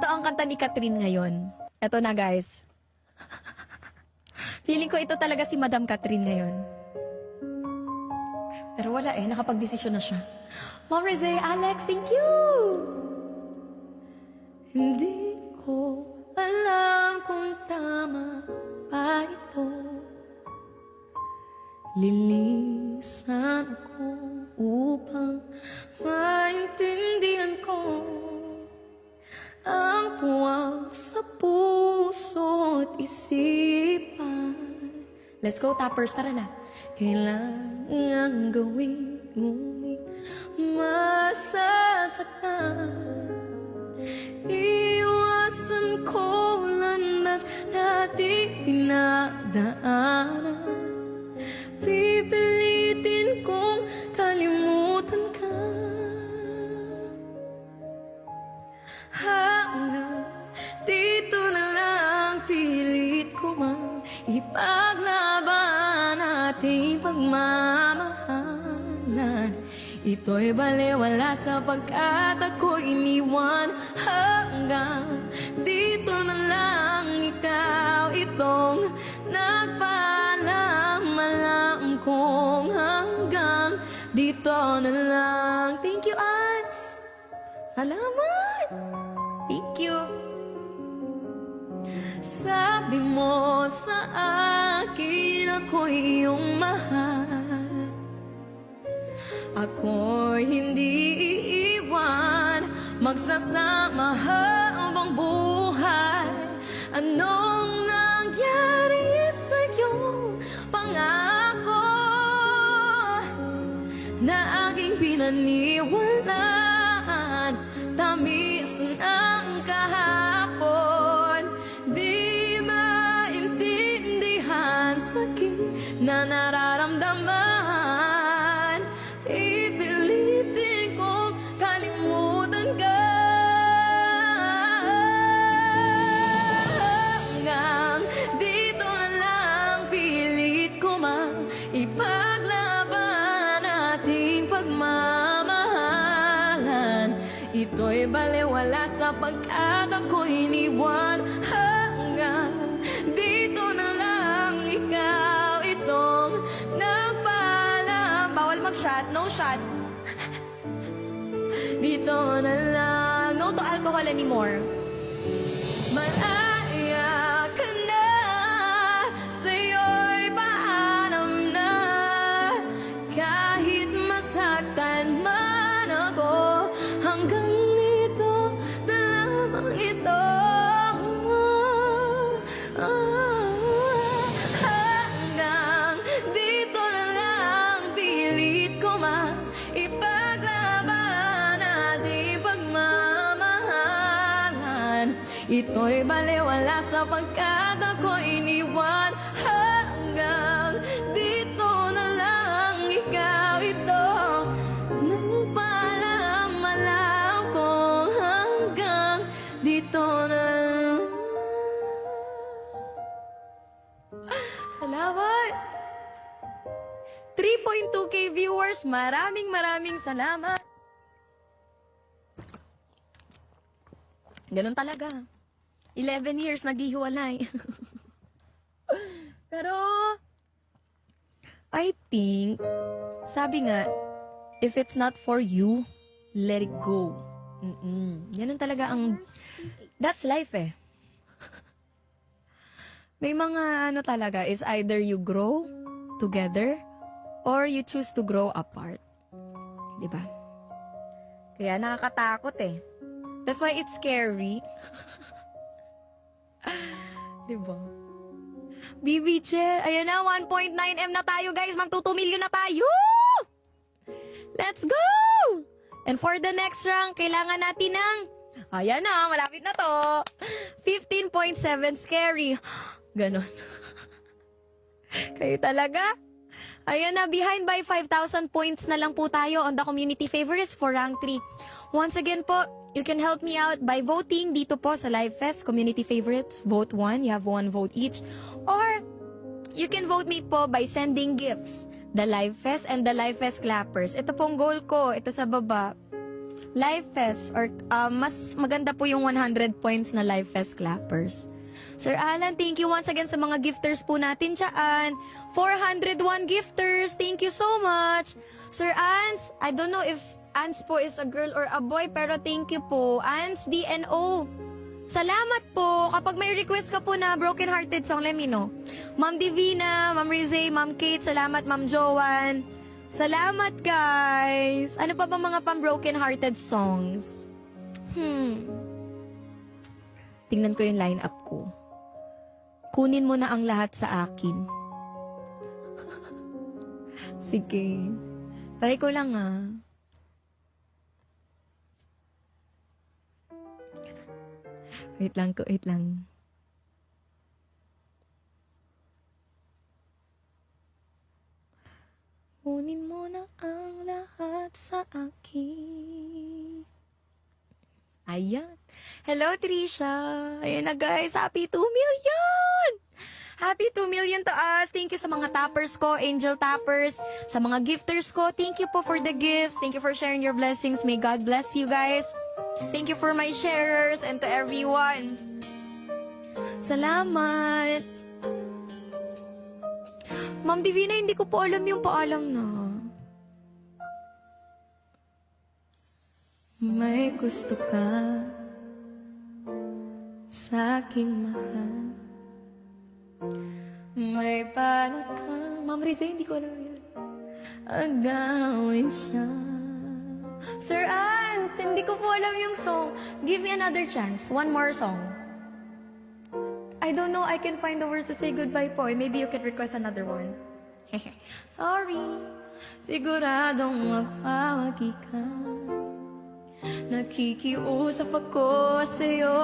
Ito ang kanta ni Catherine ngayon. Ito na, guys. Feeling ko ito talaga si Madam Catherine ngayon. Pero wala nakapag-desisyon na siya. Mom Rizay, Alex, thank you! Hindi ko alam kung tama ba ito. Lilisan ako upang maintindihan ko ang puwag sa puso at isipan. Let's go, tappers, tara na. Kailangan gawin, ngunit masasaktan. Iwasan ko landas dati pinagdaanan. Pipilitin kong kalimutan ka. Hanggang dito na lang pilit ko mang ipaglaban ating pagmamahalan. Ito'y balewala sapagkat ako'y iniwan. Hanggang dito na lang ikaw itong nagpaalam. Alam kong hanggang dito na lang. Thank you, Ans. Salamat. Thank you. Sabi mo sa akin ako'y iyong mahal. Ako'y hindi iiwan, magsasama habang buhay. Anong nangyari sa iyong pangako na aking pinaniwalaan? Tamis ng kahapon, di maintindihan sakit na nararamdaman. Ipilitin kong kalimutan ka. Hanggang dito na lang pilit ko mang ipaglaban ating pagmamahalan. Ito'y balewala sapagkat ako'y iniwan. Hanggang dito na lang ikaw itong nagpaalam. Bawal mag-shot, no shot. Dito na lang. No to alcohol anymore. Malaya ka na, sa'yo'y paalam na. Kahit masaktan man ako, hanggang ito na lamang ito. Hanggang dito na lang pilit ko man ipaglaban ating pagmamahalan. Ito'y balewala sapagkat ako'y iniwan. Hanggang dito na lang ikaw ito nagpaalam. Alam ko hanggang dito na lang. Salamat! 3.2k viewers, maraming salamat. Ganun talaga. 11 years naghihiwalay. Pero, I think, sabi nga, if it's not for you, let it go. Ganun talaga ang, that's life eh. May mga ano talaga is either you grow together or you choose to grow apart. Diba? Kaya nakakatakot eh. That's why it's scary. Diba? BBJ, ayan na, 1.9M na tayo guys. Magto 2 million na tayo! Let's go! And for the next rank, kailangan natin ng, ayan na, malapit na to. 15.7 scary. Ganon. Kayo talaga? Ayan na, behind by 5,000 points na lang po tayo on the community favorites for rank 3. Once again po, you can help me out by voting dito po sa Live Fest community favorites. Vote 1, you have 1 vote each. Or, you can vote me po by sending gifts. The Live Fest and the Live Fest clappers. Ito pong goal ko, ito sa baba. Live Fest or mas maganda po yung 100 points na Live Fest clappers. Sir Alan, thank you once again sa mga gifters po natin dyan. 401 gifters, thank you so much. Sir Ans, I don't know if Ans po is a girl or a boy, pero thank you po. Ans DNO. Salamat po. Kapag may request ka po na Broken Hearted song, let me know. Ma'am Divina, Ma'am Rize, Ma'am Kate, salamat Ma'am Joanne. Salamat guys. Ano pa ba mga pang-broken hearted songs? Tingnan ko yung lineup ko. Kunin mo na ang lahat sa akin. Sige. Try ko lang Wait lang. Kunin mo na ang lahat sa akin. Ayan. Hello, Trisha. Ayan na, guys. Happy 2 million! Happy 2 million to us. Thank you sa mga tappers ko, angel tappers, sa mga gifters ko. Thank you po for the gifts. Thank you for sharing your blessings. May God bless you, guys. Thank you for my sharers and to everyone. Salamat. Ma'am Divina, hindi ko po alam yung paalam na. May gusto ka sa aking mahal. May paano ka. Ma'am Rize, hindi ko alam yun. Agawin siya. Sir Ans, hindi ko po alam yung song. Give me another chance. One more song. I don't know, I can find the words to say goodbye po. Maybe you can request another one. Sorry. Siguradong magpawagi ka. Nakikiusap ako sa'yo.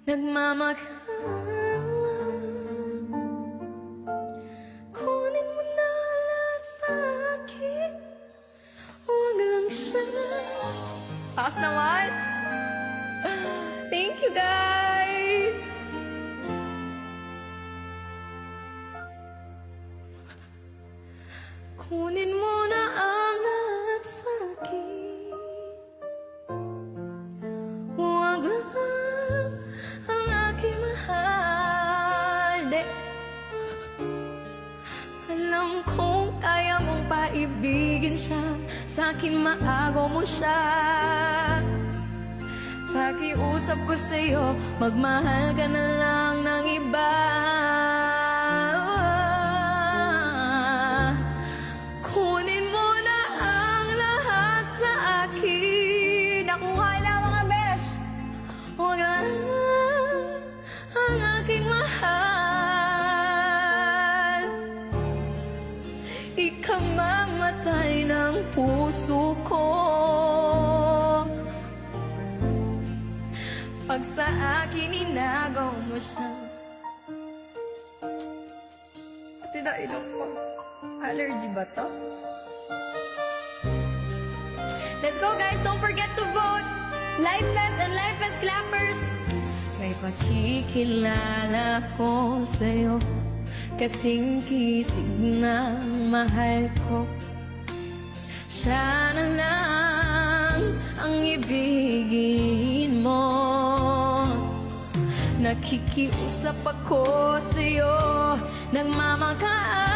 Nagmamahal. Kunin mo na lahat sa akin. Huwag lang siya. Taas naman. Thank you, guys. Kunin mo na ang lahat sa akin. Huwag lang ang aking mahal. Alam kong kaya mong paibigin siya. Sa akin maagaw mo siya. Pakiusap ko sa'yo, magmahal ka na lang ng iba. Kunin mo na ang lahat sa akin. Nakuha na mga besh. Huwag lang ang aking mahal. Ikamamatay ng puso ko. Pag sa akin inagaw mo siya. Pati na ilong ko. Allergy ba to? Let's go guys! Don't forget to vote! Live Fest and Live Fest clappers! May pakikilala ko sa'yo. Kasing kisig ng mahal ko. Siya na lang ang ibigin mo. Nakikiusap ako sa'yo, nagmamakaawa.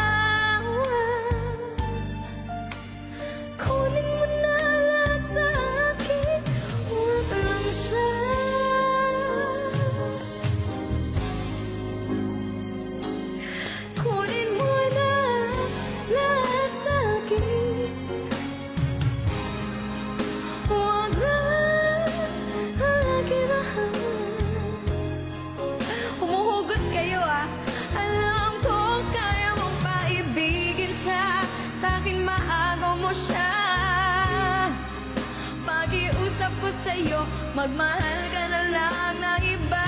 Kunin mo na lahat sa akin, huwag lang siya. Kunin mo na lahat sa akin. Huwag lang ang aking mahal. Humuhugot kayo Alam ko kaya mong paibigin siya. Sa akin maagaw mo siya. Pakiusap ko sa'yo, magmahal ka na lang ng iba.